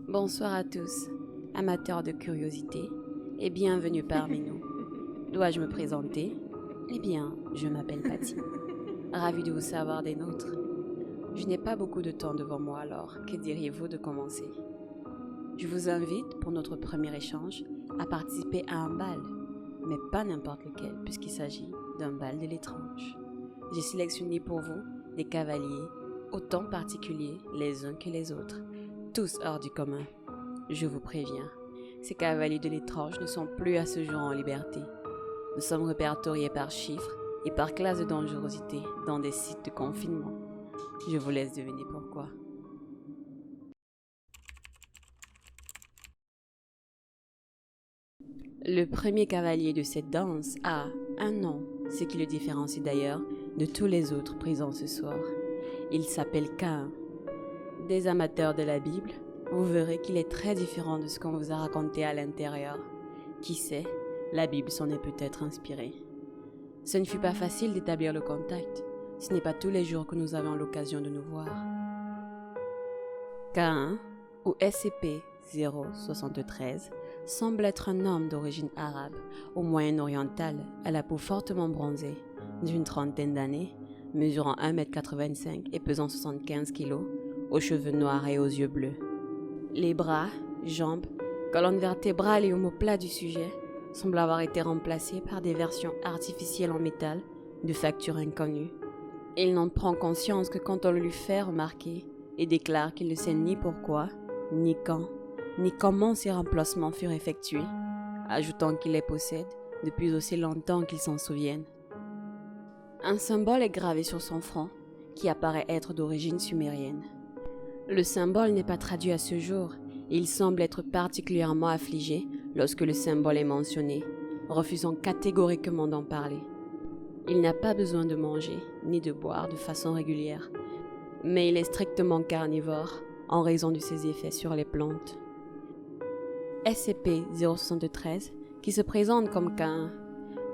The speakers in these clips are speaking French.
Bonsoir à tous, amateurs de curiosité, et bienvenue parmi nous. Dois-je me présenter? Eh bien, je m'appelle Patty. Ravie de vous savoir des nôtres. Je n'ai pas beaucoup de temps devant moi alors, que diriez-vous de commencer? Je vous invite, pour notre premier échange, à participer à un bal, mais pas n'importe lequel, puisqu'il s'agit d'un bal de l'étrange. J'ai sélectionné pour vous des cavaliers, autant particuliers les uns que les autres, tous hors du commun. Je vous préviens, ces cavaliers de l'étrange ne sont plus à ce jour en liberté. Nous sommes répertoriés par chiffres et par classe de dangerosité dans des sites de confinement. Je vous laisse deviner pourquoi. Le premier cavalier de cette danse a un nom, ce qui le différencie d'ailleurs de tous les autres présents ce soir. Il s'appelle Caïn. Des amateurs de la Bible, vous verrez qu'il est très différent de ce qu'on vous a raconté à l'intérieur. Qui sait, la Bible s'en est peut-être inspirée. Ce ne fut pas facile d'établir le contact. Ce n'est pas tous les jours que nous avons l'occasion de nous voir. Caïn, ou SCP-073, semble être un homme d'origine arabe, au Moyen-Oriental, à la peau fortement bronzée, d'une trentaine d'années, mesurant 1,85 m et pesant 75 kg, aux cheveux noirs et aux yeux bleus. Les bras, jambes, colonne vertébrale et omoplate du sujet semblent avoir été remplacés par des versions artificielles en métal de facture inconnue. Il n'en prend conscience que quand on le lui fait remarquer et déclare qu'il ne sait ni pourquoi, ni quand, ni comment ces remplacements furent effectués, ajoutant qu'il les possède depuis aussi longtemps qu'il s'en souvienne. Un symbole est gravé sur son front qui apparaît être d'origine sumérienne. Le symbole n'est pas traduit à ce jour et il semble être particulièrement affligé lorsque le symbole est mentionné, refusant catégoriquement d'en parler. Il n'a pas besoin de manger ni de boire de façon régulière, mais il est strictement carnivore en raison de ses effets sur les plantes. SCP-073, qui se présente comme Caïn,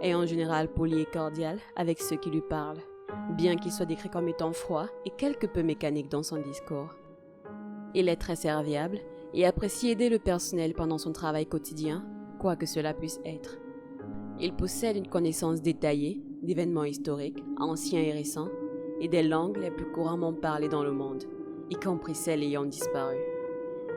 est en général poli et cordial avec ceux qui lui parlent, bien qu'il soit décrit comme étant froid et quelque peu mécanique dans son discours. Il est très serviable et apprécie aider le personnel pendant son travail quotidien, quoi que cela puisse être. Il possède une connaissance détaillée d'événements historiques, anciens et récents, et des langues les plus couramment parlées dans le monde, y compris celles ayant disparu.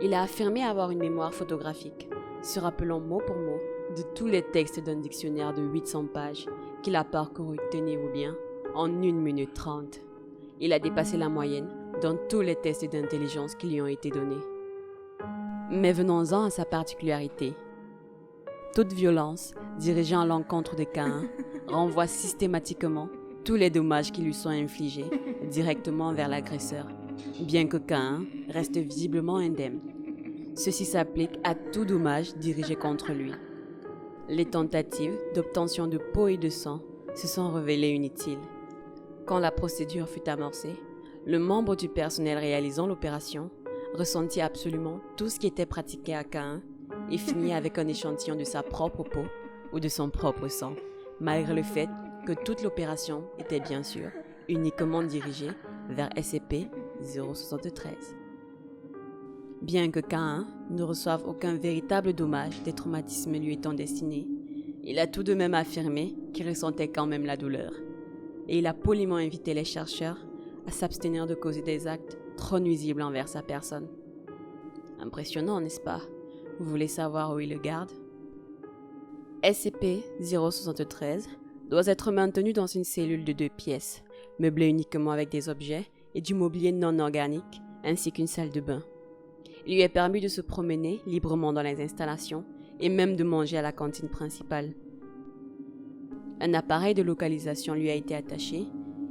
Il a affirmé avoir une mémoire photographique, se rappelant mot pour mot de tous les textes d'un dictionnaire de 800 pages qu'il a parcouru, tenez-vous bien, en 1 minute 30. Il a dépassé la moyenne dans tous les tests d'intelligence qui lui ont été donnés. Mais venons-en à sa particularité. Toute violence dirigée à l'encontre de Caïn renvoie systématiquement tous les dommages qui lui sont infligés directement vers l'agresseur, bien que Caïn reste visiblement indemne. Ceci s'applique à tout dommage dirigé contre lui. Les tentatives d'obtention de peau et de sang se sont révélées inutiles. Quand la procédure fut amorcée, le membre du personnel réalisant l'opération ressentit absolument tout ce qui était pratiqué à Caïn et finit avec un échantillon de sa propre peau ou de son propre sang, malgré le fait que toute l'opération était bien sûr uniquement dirigée vers SCP-073. Bien que Caïn ne reçoive aucun véritable dommage des traumatismes lui étant destinés, il a tout de même affirmé qu'il ressentait quand même la douleur. Et il a poliment invité les chercheurs à s'abstenir de causer des actes trop nuisibles envers sa personne. Impressionnant, n'est-ce pas? Vous voulez savoir où il le garde? SCP-073 doit être maintenu dans une cellule de 2 pièces, meublée uniquement avec des objets et du mobilier non organique, ainsi qu'une salle de bain. Il lui est permis de se promener librement dans les installations et même de manger à la cantine principale. Un appareil de localisation lui a été attaché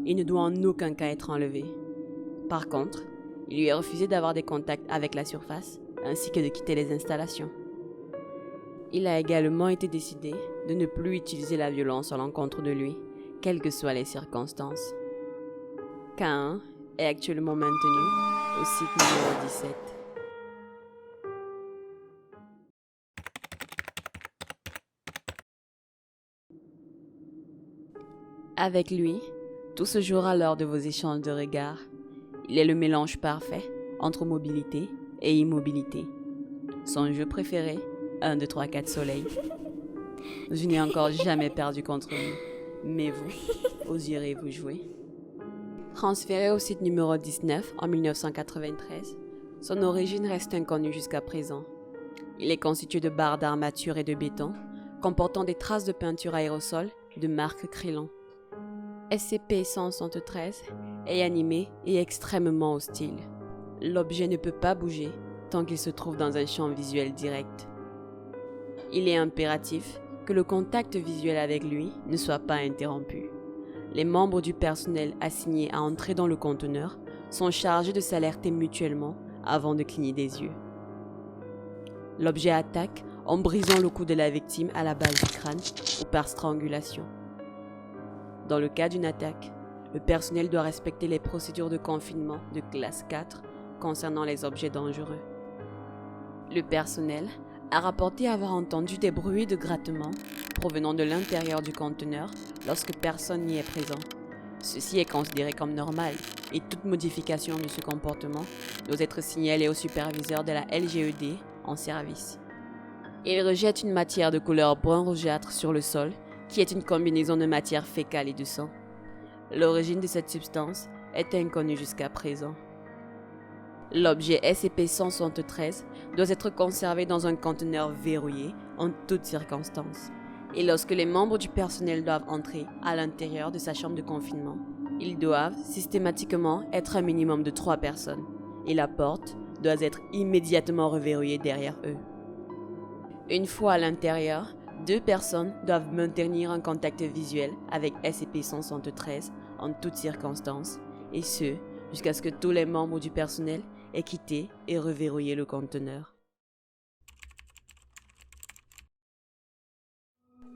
et ne doit en aucun cas être enlevé. Par contre, il lui est refusé d'avoir des contacts avec la surface ainsi que de quitter les installations. Il a également été décidé de ne plus utiliser la violence à l'encontre de lui, quelles que soient les circonstances. Caïn est actuellement maintenu au site numéro 17. Avec lui, tout se jouera lors de vos échanges de regards. Il est le mélange parfait entre mobilité et immobilité, Son jeu préféré, 1, 2, 3, 4 soleil. Je n'ai encore jamais perdu contre lui. Mais vous, oseriez-vous jouer? Transféré au site numéro 19 en 1993, son origine reste inconnue jusqu'à présent. Il est constitué de barres d'armature et de béton, comportant des traces de peinture aérosol de marque Krillon. SCP-173 est animé et extrêmement hostile. L'objet ne peut pas bouger tant qu'il se trouve dans un champ visuel direct. Il est impératif que le contact visuel avec lui ne soit pas interrompu. Les membres du personnel assignés à entrer dans le conteneur sont chargés de s'alerter mutuellement avant de cligner des yeux. L'objet attaque en brisant le cou de la victime à la base du crâne ou par strangulation. Dans le cas d'une attaque, le personnel doit respecter les procédures de confinement de classe 4 concernant les objets dangereux. Le personnel a rapporté avoir entendu des bruits de grattement provenant de l'intérieur du conteneur lorsque personne n'y est présent. Ceci est considéré comme normal et toute modification de ce comportement doit être signalée au superviseur de la LGED en service. Il rejette une matière de couleur brun rougeâtre sur le sol qui est une combinaison de matière fécale et de sang. L'origine de cette substance est inconnue jusqu'à présent. L'objet SCP-173 doit être conservé dans un conteneur verrouillé en toutes circonstances. Et lorsque les membres du personnel doivent entrer à l'intérieur de sa chambre de confinement, ils doivent systématiquement être un minimum de 3 personnes. Et la porte doit être immédiatement reverrouillée derrière eux. Une fois à l'intérieur, 2 personnes doivent maintenir un contact visuel avec SCP-173 en toutes circonstances, et ce, jusqu'à ce que tous les membres du personnel aient quitté et reverrouillé le conteneur.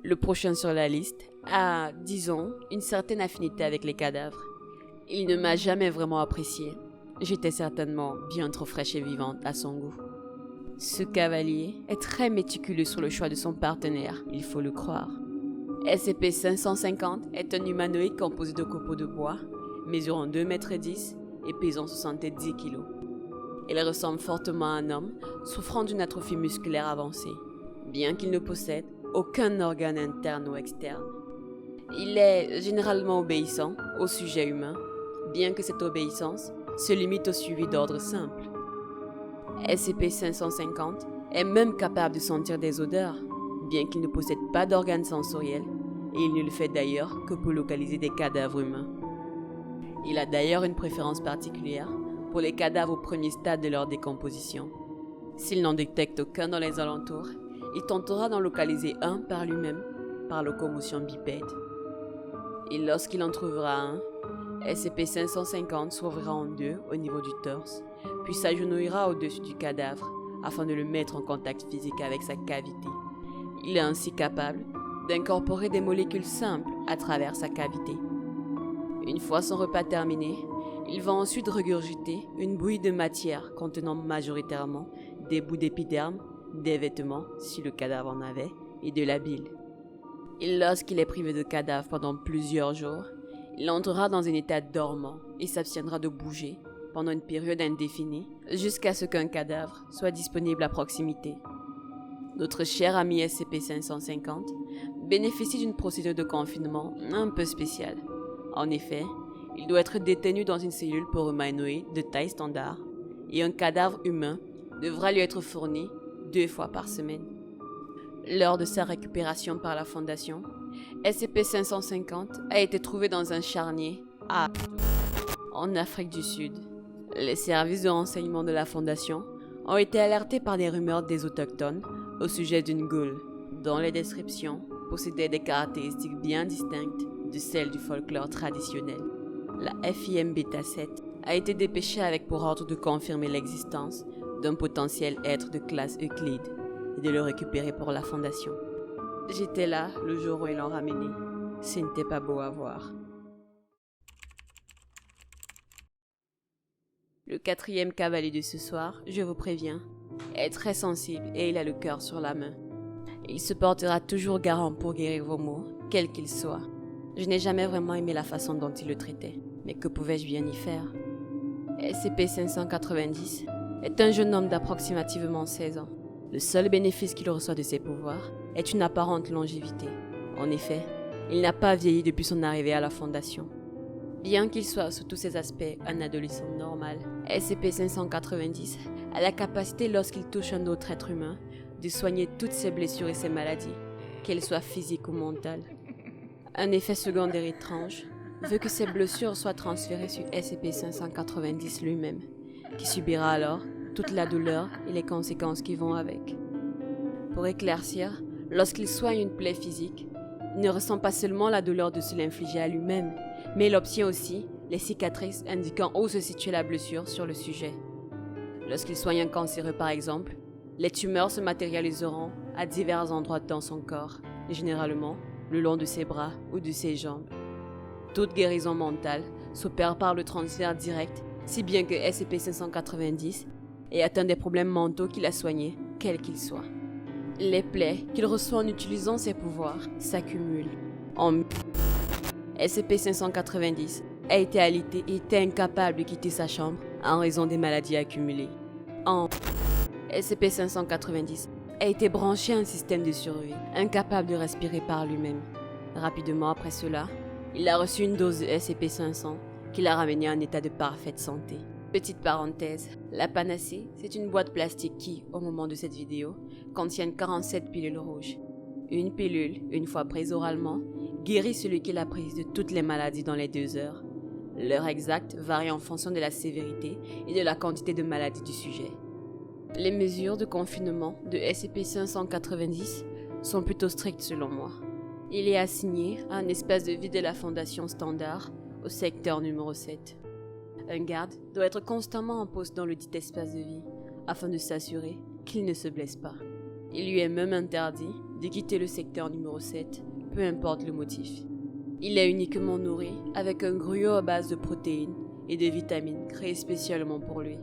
Le prochain sur la liste a, disons, une certaine affinité avec les cadavres. Il ne m'a jamais vraiment apprécié. J'étais certainement bien trop fraîche et vivante à son goût. Ce cavalier est très méticuleux sur le choix de son partenaire, il faut le croire. SCP-550 est un humanoïde composé de copeaux de bois, mesurant 2,10 m et pesant 70 kg. Il ressemble fortement à un homme souffrant d'une atrophie musculaire avancée, bien qu'il ne possède aucun organe interne ou externe. Il est généralement obéissant au sujet humain, bien que cette obéissance se limite au suivi d'ordres simples. SCP-550 est même capable de sentir des odeurs, bien qu'il ne possède pas d'organes sensoriels, et il ne le fait d'ailleurs que pour localiser des cadavres humains. Il a d'ailleurs une préférence particulière pour les cadavres au premier stade de leur décomposition. S'il n'en détecte aucun dans les alentours, il tentera d'en localiser un par lui-même, par locomotion bipède. Et lorsqu'il en trouvera un, SCP-550 s'ouvrira en 2 au niveau du torse, puis s'agenouillera au-dessus du cadavre afin de le mettre en contact physique avec sa cavité. Il est ainsi capable d'incorporer des molécules simples à travers sa cavité. Une fois son repas terminé, il va ensuite regurgiter une bouillie de matière contenant majoritairement des bouts d'épiderme, des vêtements, si le cadavre en avait, et de la bile. Et lorsqu'il est privé de cadavre pendant plusieurs jours, il entrera dans un état dormant et s'abstiendra de bouger pendant une période indéfinie jusqu'à ce qu'un cadavre soit disponible à proximité. Notre cher ami SCP-550 bénéficie d'une procédure de confinement un peu spéciale. En effet, il doit être détenu dans une cellule pour humanoïde de taille standard et un cadavre humain devra lui être fourni 2 fois par semaine. Lors de sa récupération par la Fondation, SCP-550 a été trouvé dans un charnier en Afrique du Sud. Les services de renseignement de la Fondation ont été alertés par des rumeurs des autochtones au sujet d'une goule, dont les descriptions possédaient des caractéristiques bien distinctes de celles du folklore traditionnel. La FIM Beta 7 a été dépêchée avec pour ordre de confirmer l'existence d'un potentiel être de classe Euclide et de le récupérer pour la Fondation. J'étais là le jour où ils l'ont ramené. Ce n'était pas beau à voir. Le 4e cavalier de ce soir, je vous préviens, est très sensible et il a le cœur sur la main. Il se portera toujours garant pour guérir vos maux, quels qu'ils soient. Je n'ai jamais vraiment aimé la façon dont il le traitait, mais que pouvais-je bien y faire? SCP-590 est un jeune homme d'approximativement 16 ans. Le seul bénéfice qu'il reçoit de ses pouvoirs est une apparente longévité. En effet, il n'a pas vieilli depuis son arrivée à la Fondation. Bien qu'il soit sous tous ses aspects un adolescent normal, SCP-590 a la capacité lorsqu'il touche un autre être humain de soigner toutes ses blessures et ses maladies, qu'elles soient physiques ou mentales. Un effet secondaire étrange veut que ces blessures soient transférées sur SCP-590 lui-même, qui subira alors toute la douleur et les conséquences qui vont avec. Pour éclaircir, lorsqu'il soigne une plaie physique, il ne ressent pas seulement la douleur de se l'infliger à lui-même, mais il obtient aussi les cicatrices indiquant où se situe la blessure sur le sujet. Lorsqu'il soigne un cancéreux par exemple, les tumeurs se matérialiseront à divers endroits dans son corps, généralement le long de ses bras ou de ses jambes. Toute guérison mentale s'opère par le transfert direct, si bien que SCP-590 est atteint des problèmes mentaux qu'il a soignés, quels qu'ils soient. Les plaies qu'il reçoit en utilisant ses pouvoirs s'accumulent. SCP-590 a été alité et était incapable de quitter sa chambre en raison des maladies accumulées. SCP-590 a été branché à un système de survie, incapable de respirer par lui-même. Rapidement après cela, il a reçu une dose de SCP-500 qui l'a ramené en état de parfaite santé. Petite parenthèse, la panacée, c'est une boîte plastique qui, au moment de cette vidéo, contient 47 pilules rouges. Une pilule, une fois prise oralement, guérit celui qui l'a prise de toutes les maladies dans les 2 heures. L'heure exacte varie en fonction de la sévérité et de la quantité de maladies du sujet. Les mesures de confinement de SCP-590 sont plutôt strictes selon moi. Il est assigné à un espace de vie de la Fondation Standard au secteur numéro 7. Un garde doit être constamment en poste dans le dit espace de vie afin de s'assurer qu'il ne se blesse pas. Il lui est même interdit de quitter le secteur numéro 7, peu importe le motif. Il est uniquement nourri avec un gruau à base de protéines et de vitamines créées spécialement pour lui.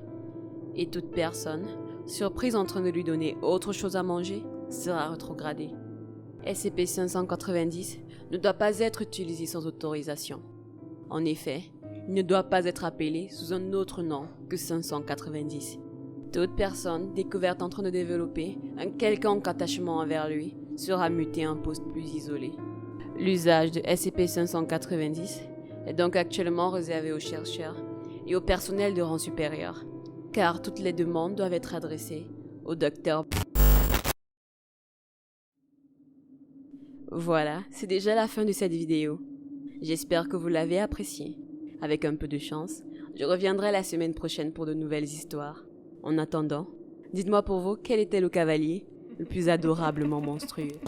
Et toute personne, surprise en train de lui donner autre chose à manger, sera rétrogradée. SCP-590 ne doit pas être utilisé sans autorisation. En effet, il ne doit pas être appelé sous un autre nom que 590. Toute personne découverte en train de développer un quelconque attachement envers lui sera mutée à un poste plus isolé. L'usage de SCP-590 est donc actuellement réservé aux chercheurs et au personnel de rang supérieur, car toutes les demandes doivent être adressées au Dr. Voilà, c'est déjà la fin de cette vidéo. J'espère que vous l'avez appréciée. Avec un peu de chance, je reviendrai la semaine prochaine pour de nouvelles histoires. En attendant, dites-moi pour vous quel était le cavalier le plus adorablement monstrueux.